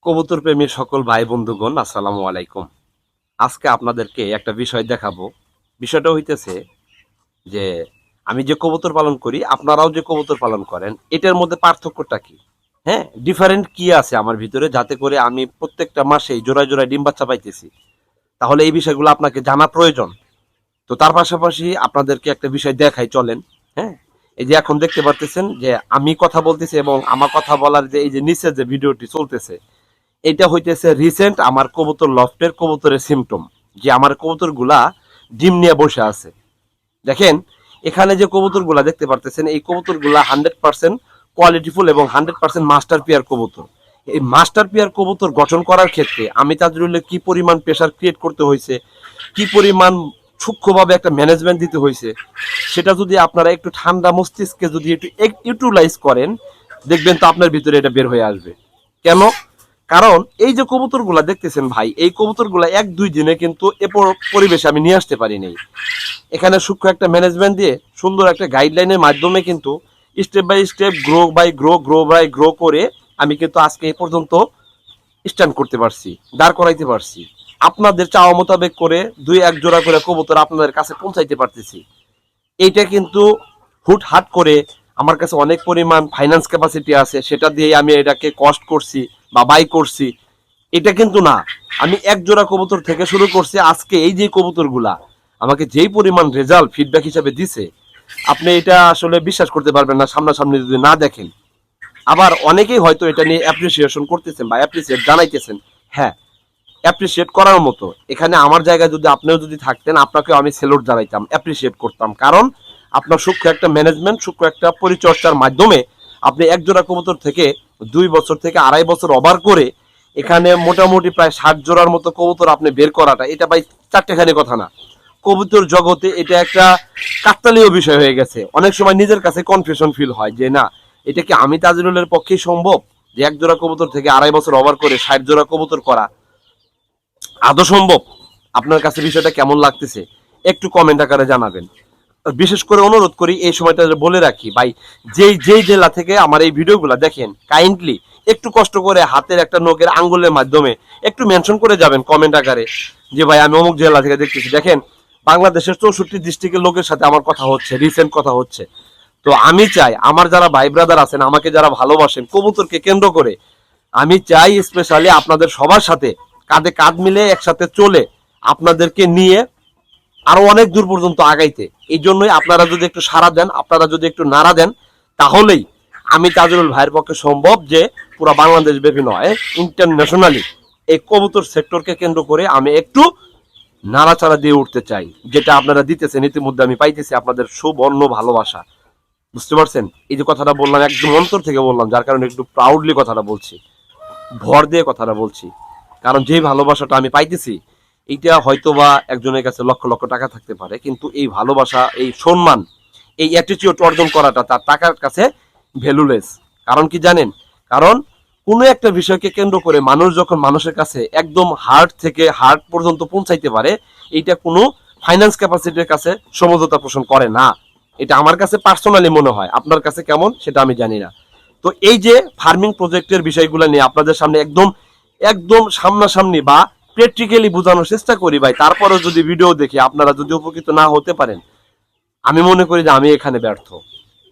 কবুতর প্রেমী সকল ভাই বন্ধুগণ আসসালামু আলাইকুম। আজকে আপনাদেরকে একটা বিষয় দেখাবো। বিষয়টা হইতেছে যে আমি যে কবুতর পালন করি, আপনারাও যে কবুতর পালন করেন, এটার মধ্যে পার্থক্যটা কি? হ্যাঁ, ডিফারেন্ট কি আছে আমার ভিতরে, যাতে করে আমি প্রত্যেকটা মাসেই জোড়ায় জোড়ায় ডিম বাচ্চা পাইতেছি। তাহলে এই বিষয়গুলো আপনাকে জানা প্রয়োজন। তো তার পাশাপাশি আপনাদেরকে একটা বিষয় দেখাই, চলেন। হ্যাঁ, এই যে এখন দেখতে পারতেছেন যে আমি কথা বলতেছি এবং আমার কথা বলার যে এই যে নিচে যে ভিডিওটি চলতেছে, এটা হইতেছে রিসেন্ট আমার কবুতর লফটের কবুতরের সিমটম, যে আমার কবুতরগুলা ডিম নিয়ে বসে আছে। দেখেন, এখানে যে কবুতরগুলা দেখতে পারতেছেন, এই কবুতরগুলা 100% কোয়ালিটিফুল এবং 100% মাস্টার পেয়ার কবুতর। এই মাস্টার পেয়ার কবুতর গঠন করার ক্ষেত্রে আমি তাজরুলের কি পরিমাণ প্রেশার ক্রিয়েট করতে হয়েছে, কি পরিমাণ সূক্ষ্মভাবে একটা ম্যানেজমেন্ট দিতে হয়েছে, সেটা যদি আপনারা একটু ঠান্ডা মস্তিষ্কে যদি একটু ইউটিলাইজ করেন, দেখবেন তো আপনার ভিতরে এটা বের হয়ে আসবে। কেন? কারণ এই যে কবুতরগুলা দেখতেছেন ভাই, এই কবুতরগুলা এক দুই দিনে কিন্তু এ পরিবেশে আমি নিয়ে আসতে পারি নাই। এখানে সূক্ষ্ম একটা ম্যানেজমেন্ট দিয়ে সুন্দর একটা গাইডলাইনের মাধ্যমে কিন্তু step by step grow by grow করে আমি কিন্তু আজকে এ পর্যন্ত স্ট্যান্ড করতে পারছি, দাঁড় করাইতে পারছি। আপনাদের চাওয়া মোতাবেক করে দুই এক জোড়া করে কবুতর আপনাদের কাছে পৌঁছাইতে পারতেছি। এইটা কিন্তু হুটহাট করে আমার কাছে অনেক পরিমাণ ফাইন্যান্স ক্যাপাসিটি আছে, সেটা দিয়ে আমি এটাকে কস্ট করছি বা বাই করছি, এটা কিন্তু না। আমি এক জোড়া কবুতর থেকে শুরু করছি। আজকে এই যে কবুতরগুলা আমাকে যেই পরিমাণ রেজাল্ট ফিডব্যাক হিসাবে দিছে, আপনি এটা আসলে বিশ্বাস করতে পারবেন না সামনাসামনি যদি না দেখেন। আবার অনেকেই হয়তো এটা নিয়ে অ্যাপ্রিসিয়েশন করতেছেন বা অ্যাপ্রিসিয়েট জানাইতেছেন। হ্যাঁ, অ্যাপ্রিসিয়েট করার মতো। এখানে আমার জায়গায় যদি আপনিও যদি থাকতেন, আপনাকে আমি সেলুট জানাইতাম, অ্যাপ্রিসিয়েট করতাম। কারণ আপনার সূক্ষ্ম একটা ম্যানেজমেন্ট, সূক্ষ্ম একটা পরিচর্যার মাধ্যমে আপনি এক জোড়া কবুতর থেকে 2 বছর থেকে 2.5 বছর ওভার করে এখানে মোটামুটি প্রায় 60 জোড়ার মতো কবুতর আপনি বের করাটা, এটা ভাই চারটেখানি কথা না। কবুতর জগতে এটা একটা কাকতালীয় বিষয় হয়ে গেছে। অনেক সময় নিজের কাছে কনফিউশন ফিল হয় যে না, এটা কি আমি তাজরুলের পক্ষেই সম্ভব যে এক জোড়া কবুতর থেকে 2.5 বছর ওভার করে 60 জোড়া কবুতর করা আদৌ সম্ভব? আপনার কাছে বিষয়টা কেমন লাগতেছে একটু কমেন্ট আকারে জানাবেন। বিশেষ করে অনুরোধ করি এই সময়টা বলে রাখি ভাই, যেই জেলা থেকে আমার এই ভিডিওগুলো দেখেন, কাইন্ডলি একটু কষ্ট করে হাতের একটা নখের আঙ্গুলের মাধ্যমে একটু মেনশন করে যাবেন কমেন্ট আকারে যে ভাই আমি অমুক জেলা থেকে দেখতেছি। দেখেন, বাংলাদেশের 64 ডিস্ট্রিক্টের লোকের সাথে আমার কথা হচ্ছে, রিসেন্ট কথা হচ্ছে। তো আমি চাই আমার যারা ভাই ব্রাদার আছেন, আমাকে যারা ভালোবাসেন কবুতরকে কেন্দ্র করে, আমি চাই স্পেশালি আপনাদের সবার সাথে কাঁধে কাঁধ মিলে একসাথে চলে আপনাদেরকে নিয়ে আরো অনেক দূর পর্যন্ত আগাইতে। এই জন্যই আপনারা যদি একটু সাড়া দেন, আপনারা যদি একটু নাড়া দেন, তাহলেই আমি তাজরুল ভাইয়ের পক্ষে সম্ভব যে পুরো বাংলাদেশ ব্যাপী নয়, ইন্টারন্যাশনালি এই কবুতর সেক্টরকে কেন্দ্র করে আমি একটু নাড়াচাড়া দিয়ে উঠতে চাই। যেটা আপনারা দিতেছেন ইতিমধ্যে আমি পাইতেছি আপনাদের সুবর্ণ ভালোবাসা। বুঝতে পারছেন? এই যে কথাটা বললাম একদম অন্তর থেকে বললাম, যার কারণে একটু প্রাউডলি কথাটা বলছি, ভর দিয়ে কথাটা বলছি। কারণ যেই ভালোবাসাটা আমি পাইতেছি, এইটা হয়তো বা একজনের কাছে লক্ষ লক্ষ টাকা থাকতে পারে, কিন্তু এই ভালোবাসা, এই সম্মান, এই অ্যাটিটিউড অর্জন করাটা তার টাকার কাছে ভ্যালুলেস। কারণ কি জানেন? কারণ কোনো একটা বিষয়কে কেন্দ্র করে মানুষ যখন মানুষের কাছে একদম হার্ট থেকে হার্ট পর্যন্ত পৌঁছাইতে পারে, এইটা কোনো ফাইন্যান্স ক্যাপাসিটির কাছে সমঝোতা পোষণ করে না। এটা আমার কাছে পার্সোনালি মনে হয়, আপনার কাছে কেমন সেটা আমি জানি না। তো এই যে ফার্মিং প্রজেক্টের বিষয়গুলো নিয়ে আপনাদের সামনে একদম একদম সামনাসামনি বা প্র্যাকটিক্যালি বোঝানোর চেষ্টা করি ভাই, তারপরেও যদি ভিডিও দেখে আপনারা যদি উপকৃত না হতে পারেন, আমি মনে করি যে আমি এখানে ব্যর্থ।